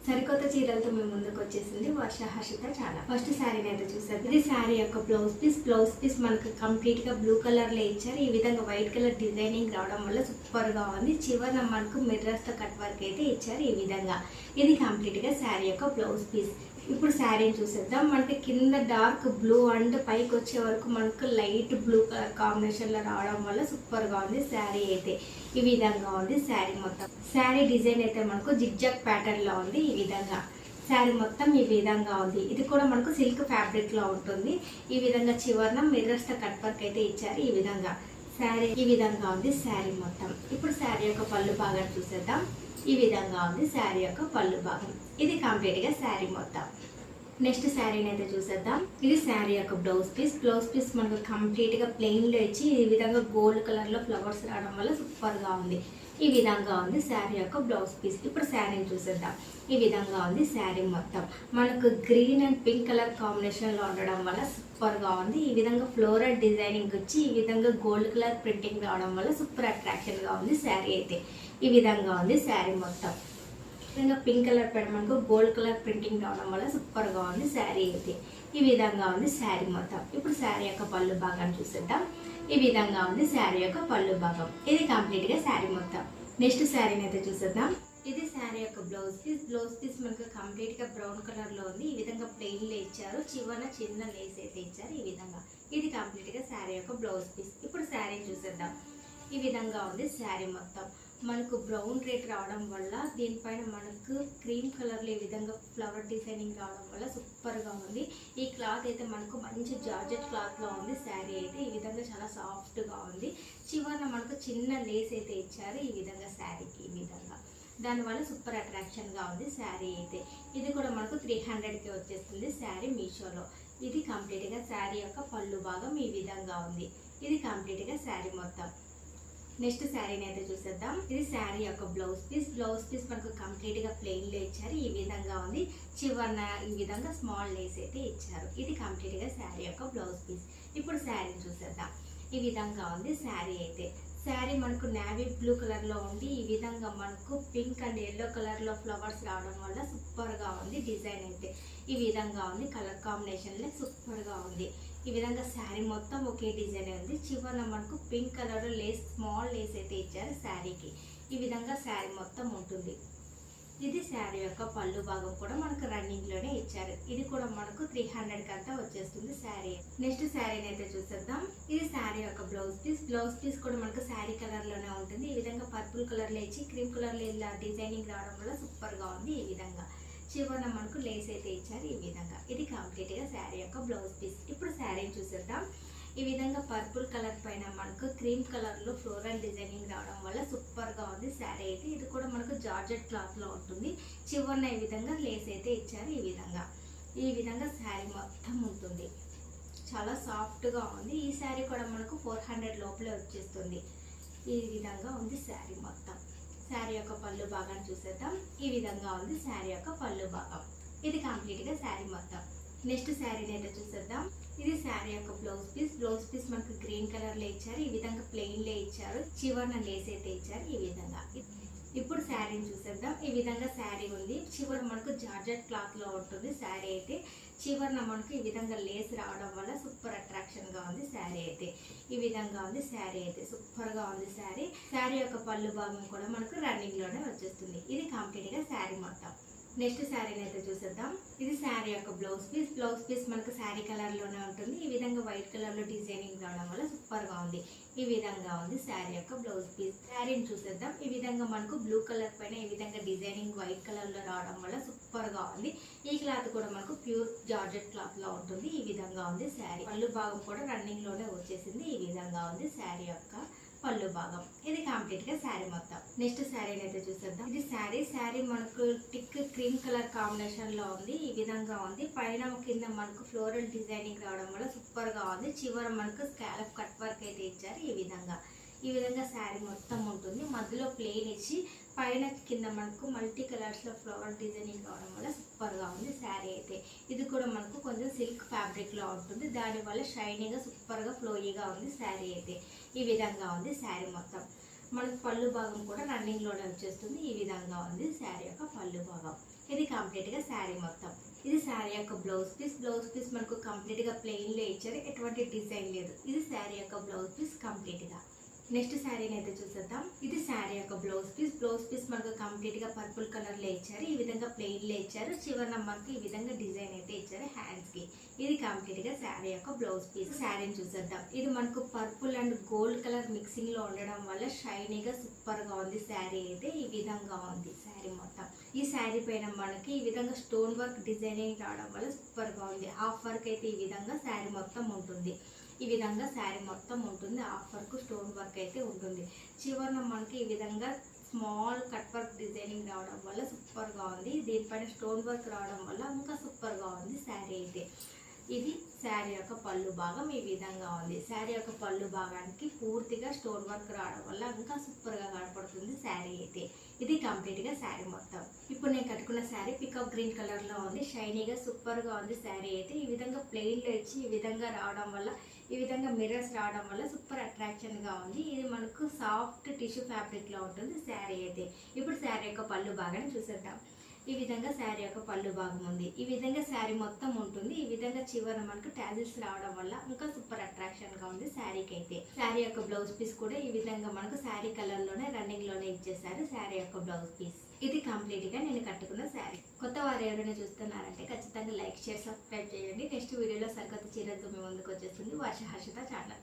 సరికొత్త చీరలతో మేము ముందుకు వచ్చేసింది వర్ష హర్షిత. చాలా ఫస్ట్ శారీని అయితే చూసారు. ఇది శారీ యొక్క బ్లౌజ్ పీస్ మనకు కంప్లీట్ గా బ్లూ కలర్ లో ఇచ్చారు. ఈ విధంగా వైట్ కలర్ డిజైనింగ్ రావడం వల్ల సూపర్ గా ఉంది. చివరన మనకు మిర్రర్స్ తో కట్ వర్క్ అయితే ఇచ్చారు. ఈ విధంగా ఇది కంప్లీట్ గా శారీ యొక్క బ్లౌజ్ పీస్. ఇప్పుడు శారీని చూసేద్దాం. మనకి కింద డార్క్ బ్లూ అండ్ పైకి వచ్చే వరకు మనకు లైట్ బ్లూ కలర్ కాంబినేషన్ లో రావడం వల్ల సూపర్ గా ఉంది శారీ అయితే. ఈ విధంగా ఉంది శారీ మొత్తం. శారీ డిజైన్ అయితే మనకు జిగ్జాగ్ ప్యాటర్న్ లో ఉంది. ఈ విధంగా శారీ మొత్తం ఈ విధంగా ఉంది. ఇది కూడా మనకు సిల్క్ ఫ్యాబ్రిక్ లో ఉంటుంది. ఈ విధంగా చివరన మిర్రర్స్ తో కట్ వర్క్ అయితే ఇచ్చారు. ఈ విధంగా శారీ ఈ విధంగా ఉంది శారీ మొత్తం. ఇప్పుడు శారీ యొక్క పళ్ళు భాగం చూసేద్దాం. ఈ విధంగా ఉంది శారీ యొక్క పళ్ళు భాగం. ఇది కంప్లీట్ గా శారీ మొత్తం. నెక్స్ట్ శారీని అయితే చూసేద్దాం. ఇది శారీ యొక్క బ్లౌజ్ పీస్ మనకు కంప్లీట్ గా ప్లెయిన్ లో ఇచ్చి ఈ విధంగా గోల్డ్ కలర్ లో ఫ్లవర్స్ రావడం వల్ల సూపర్ గా ఉంది. ఈ విధంగా ఉంది శారీ యొక్క బ్లౌజ్ పీస్. ఇప్పుడు శారీని చూసేద్దాం. ఈ విధంగా ఉంది శారీ మొత్తం. మనకు green and pink colour combination లో ఉండడం వల్ల సూపర్ గా ఉంది. ఈ విధంగా ఫ్లోరల్ డిజైనింగ్ వచ్చి ఈ విధంగా గోల్డ్ కలర్ ప్రింటింగ్ రావడం వల్ల సూపర్ అట్రాక్షన్ గా ఉంది శారీ అయితే. ఈ విధంగా ఉంది శారీ మొత్తం. విధంగా పింక్ కలర్ పైన మనకు గోల్డ్ కలర్ ప్రింటింగ్ రావడం వల్ల సూపర్ గా ఉంది శారీ అయితే. ఈ విధంగా ఉంది శారీ మొత్తం. ఇప్పుడు శారీ యొక్క పళ్ళు భాగాన్ని చూసేద్దాం. ఈ విధంగా ఉంది శారీ యొక్క పళ్ళు భాగం. ఇది కంప్లీట్ గా శారీ మొత్తం. నెక్స్ట్ శారీని అయితే చూసేద్దాం. ఇది శారీ యొక్క బ్లౌజ్ పీస్ మనకు కంప్లీట్ గా బ్రౌన్ కలర్ లో ఉంది. ఈ విధంగా ప్లెయిన్ లో ఇచ్చారు. చివరన చిన్న లేస్ అయితే ఇచ్చారు. ఈ విధంగా ఇది కంప్లీట్ గా శారీ యొక్క బ్లౌజ్ పీస్. ఇప్పుడు శారీని చూసేద్దాం. ఈ విధంగా ఉంది శారీ మొత్తం. మనకు బ్రౌన్ రేట్ రావడం వల్ల దీనిపైన మనకు క్రీమ్ కలర్లో ఈ విధంగా ఫ్లవర్ డిజైనింగ్ రావడం వల్ల సూపర్గా ఉంది. ఈ క్లాత్ అయితే మనకు మంచి జార్జెట్ క్లాత్లో ఉంది శారీ అయితే. ఈ విధంగా చాలా సాఫ్ట్గా ఉంది. చివరన మనకు చిన్న లేస్ అయితే ఇచ్చారు. ఈ విధంగా శారీకి ఈ విధంగా దానివల్ల సూపర్ అట్రాక్షన్గా ఉంది శారీ అయితే. ఇది కూడా మనకు 300కి వచ్చేస్తుంది శారీ మీషోలో. ఇది కంప్లీట్గా శారీ యొక్క పళ్ళు భాగం ఈ విధంగా ఉంది. ఇది కంప్లీట్గా శారీ మొత్తం. నెక్స్ట్ శారీని అయితే చూసేద్దాం. ఇది శారీ యొక్క బ్లౌజ్ పీస్ మనకు కంప్లీట్ గా ప్లెయిన్ లో ఇచ్చారు. ఈ విధంగా ఉంది. చివరన ఈ విధంగా స్మాల్ లేస్ అయితే ఇచ్చారు. ఇది కంప్లీట్ గా శారీ యొక్క బ్లౌజ్ పీస్. ఇప్పుడు శారీని చూసేద్దాం. ఈ విధంగా ఉంది శారీ అయితే. శారీ మనకు నేవీ బ్లూ కలర్ లో ఉండి ఈ విధంగా మనకు పింక్ అండ్ ఎల్లో కలర్ లో ఫ్లవర్స్ రావడం వల్ల సూపర్ గా ఉంది డిజైన్ అయితే. ఈ విధంగా ఉంది కలర్ కాంబినేషన్ లో సూపర్ గా ఉంది. ఈ విధంగా శారీ మొత్తం ఒకే డిజైన్ ఉంది. చివరన మనకు pink colour Lay's small Lay's అయితే ఇచ్చారు శారీకి. ఈ విధంగా శారీ మొత్తం ఉంటుంది. ఇది శారీ యొక్క పళ్ళు భాగం కూడా మనకు రన్నింగ్ లోనే ఇచ్చారు. ఇది కూడా మనకు 300 కంతా వచ్చేస్తుంది శారీ. నెక్స్ట్ శారీని అయితే చూసేద్దాం. ఇది శారీ యొక్క బ్లౌజ్ పీస్ కూడా మనకు శారీ కలర్ లోనే ఉంటుంది. ఈ విధంగా పర్పుల్ కలర్ లో ఇచ్చి క్రీమ్ కలర్ లో ఇలా డిజైనింగ్ రావడం వల్ల సూపర్ గా ఉంది. ఈ విధంగా చివరన మనకు లేస్ అయితే ఇచ్చారు. ఈ విధంగా ఇది కంప్లీట్ గా శారీ యొక్క బ్లౌజ్ పీస్. ఇప్పుడు శారీని చూసేద్దాం. ఈ విధంగా పర్పుల్ కలర్ పైన మనకు క్రీమ్ కలర్ లో ఫ్లోరల్ డిజైనింగ్ రావడం వల్ల సూపర్ గా ఉంది శారీ అయితే. ఇది కూడా మనకు జార్జెట్ క్లాత్ లో ఉంటుంది. చివరన ఈ విధంగా లేస్ అయితే ఇచ్చారు. ఈ విధంగా శారీ మొత్తం ఉంటుంది. చాలా సాఫ్ట్ గా ఉంది. ఈ శారీ కూడా మనకు 400 లోపలే వచ్చేస్తుంది. ఈ విధంగా ఉంది శారీ మొత్తం. శారీ యొక్క పళ్ళు భాగాన్ని చూసేద్దాం. ఈ విధంగా ఉంది శారీ యొక్క పళ్ళు భాగం. ఇది కంప్లీట్ గా శారీ మొత్తం. నెక్స్ట్ శారీని అయితే చూసేద్దాం. ఇది శారీ యొక్క బ్లౌజ్ పీస్ మనకు గ్రీన్ కలర్ లో ఇచ్చారు. ఈ విధంగా ప్లెయిన్ లో ఇచ్చారు. చివరన లేస్ అయితే ఇచ్చారు. ఈ విధంగా ఇప్పుడు శారీని చూసేద్దాం. ఈ విధంగా శారీ ఉంది. చివర మనకు జార్జెట్ క్లాత్ లో ఉంటుంది శారీ అయితే. చివరన మనకు ఈ విధంగా లేస్ రావడం వల్ల సూపర్ అట్రాక్షన్ గా ఉంది శారీ అయితే. ఈ విధంగా ఉంది శారీ అయితే. సూపర్ గా ఉంది శారీ. శారీ యొక్క పళ్ళు భాగం కూడా మనకు రన్నింగ్ లోనే వచ్చేస్తుంది. ఇది కంప్లీట్ గా శారీ మొత్తం. నెక్స్ట్ శారీని అయితే చూసేద్దాం. ఇది శారీ యొక్క బ్లౌజ్ పీస్ మనకు శారీ కలర్ లోనే ఉంటుంది. ఈ విధంగా వైట్ కలర్ లో డిజైనింగ్ రావడం వల్ల సూపర్ గా ఉంది. ఈ విధంగా ఉంది శారీ యొక్క బ్లౌజ్ పీస్. శారీని చూసేద్దాం. ఈ విధంగా మనకు బ్లూ కలర్ పైన ఈ విధంగా డిజైనింగ్ వైట్ కలర్ లో రావడం వల్ల సూపర్ గా ఉంది. ఈ క్లాత్ కూడా మనకు ప్యూర్ జార్జెట్ క్లాత్ లో ఉంటుంది. ఈ విధంగా ఉంది శారీ. పళ్ళు భాగం కూడా రన్నింగ్ లోనే వచ్చేసింది. ఈ విధంగా ఉంది శారీ యొక్క పళ్ళు భాగం. ఇది కంప్లీట్ గా శారీ మొత్తం. నెక్స్ట్ శారీని అయితే చూసేద్దాం. ఇది శారీ మనకు టిక్ క్రీమ్ కలర్ కాంబినేషన్ లో ఉంది. ఈ విధంగా ఉంది. పైన కింద మనకు ఫ్లోరల్ డిజైనింగ్ రావడం వల్ల సూపర్ గా ఉంది. చివర మనకు స్కాలప్ కట్ వర్క్ అయితే ఇచ్చారు. ఈ విధంగా శారీ మొత్తం ఉంటుంది. మధ్యలో ప్లెయిన్ ఇచ్చి పైన కింద మనకు మల్టీ కలర్స్ లో ఫ్లవర్ డిజైనింగ్ రావడం వల్ల సూపర్ గా ఉంది శారీ అయితే. ఇది కూడా మనకు కొంచెం సిల్క్ ఫ్యాబ్రిక్ లో ఉంటుంది. దాని వల్ల షైనీగా సూపర్ గా ఫ్లోయీగా ఉంది శారీ అయితే. ఈ విధంగా ఉంది శారీ మొత్తం. మనకు పళ్ళు భాగం కూడా రన్నింగ్ లోనే వచ్చేస్తుంది. ఈ విధంగా ఉంది శారీ యొక్క పళ్ళు భాగం. ఇది కంప్లీట్ గా శారీ మొత్తం. ఇది శారీ యొక్క బ్లౌజ్ పీస్. బ్లౌజ్ పీస్ మనకు కంప్లీట్ గా ప్లెయిన్ లో ఇచ్చారు, ఎటువంటి డిజైన్ లేదు. ఇది శారీ యొక్క బ్లౌజ్ పీస్ కంప్లీట్ గా. నెక్స్ట్ శారీని అయితే చూసేద్దాం. ఇది శారీ యొక్క బ్లౌజ్ పీస్. బ్లౌజ్ పీస్ మనకు కంప్లీట్ గా పర్పుల్ కలర్ లో ఇచ్చారు, ఈ విధంగా ప్లెయిన్ లో ఇచ్చారు. చివరి మనకి ఈ విధంగా డిజైన్ అయితే ఇచ్చారు హ్యాండ్స్ కి. ఇది కంప్లీట్ గా శారీ యొక్క బ్లౌజ్ పీస్. శారీని చూసేద్దాం. ఇది మనకు purple and gold colour mixing లో ఉండడం వల్ల షైనీగా సూపర్ గా ఉంది. శారీ అయితే ఈ విధంగా ఉంది శారీ మొత్తం. ఈ శారీ పైన మనకి ఈ విధంగా స్టోన్ వర్క్ డిజైనింగ్ రావడం వల్ల సూపర్ గా ఉంది. హాఫ్ వర్క్ అయితే ఈ విధంగా శారీ మొత్తం ఉంటుంది. ఈ విధంగా శారీ మొత్తం ఉంటుంది. హాఫ్ వర్క్ స్టోన్ వర్క్ అయితే ఉంటుంది. చివరన మనకి ఈ విధంగా స్మాల్ కట్ వర్క్ డిజైనింగ్ రావడం వల్ల సూపర్ గా ఉంది. దీనిపైన స్టోన్ వర్క్ రావడం వల్ల ఇంకా సూపర్ గా ఉంది శారీ అయితే. ఇది శారీ యొక్క పళ్ళు భాగం ఈ విధంగా ఉంది. శారీ యొక్క పళ్ళు భాగానికి పూర్తిగా స్టోన్ వర్క్ రావడం వల్ల ఇంకా సూపర్ గా కనపడుతుంది శారీ అయితే. ఇది కంప్లీట్ గా శారీ మొత్తం. ఇప్పుడు నేను కట్టుకున్న శారీ పికాక్ గ్రీన్ కలర్ లో ఉంది. షైనీగా సూపర్ గా ఉంది శారీ అయితే. ఈ విధంగా ప్లెయిన్ లో ఇచ్చి ఈ విధంగా రావడం వల్ల, ఈ విధంగా మిర్రర్స్ రావడం వల్ల సూపర్ అట్రాక్షన్ గా ఉంది. ఇది మనకు సాఫ్ట్ టిష్యూ ఫ్యాబ్రిక్ లో ఉంటుంది శారీ అయితే. ఇప్పుడు శారీ యొక్క పళ్ళు భాగాన్ని చూసేద్దాం. ఈ విధంగా శారీ యొక్క పళ్ళు భాగం ఉంది. ఈ విధంగా శారీ మొత్తం ఉంటుంది. ఈ విధంగా చివర మనకు టాజిల్స్ రావడం వల్ల ఇంకా సూపర్ అట్రాక్షన్ గా ఉంది శారీకి అయితే. శారీ యొక్క బ్లౌజ్ పీస్ కూడా ఈ విధంగా మనకు శారీ కలర్ లోనే రన్నింగ్ లోనే ఇచ్చేసారు శారీ యొక్క బ్లౌజ్ పీస్. ఇది కంప్లీట్ గా నేను కట్టుకున్న శారీ. కొత్త వారు ఎవరైనా చూస్తున్నారంటే ఖచ్చితంగా లైక్, షేర్, సబ్స్క్రైబ్ చేయండి. నెక్స్ట్ వీడియోలో సరికొత్త చీరలతో మీ ముందుకు వచ్చేస్తుంది వర్ష హర్షిత ఛానల్.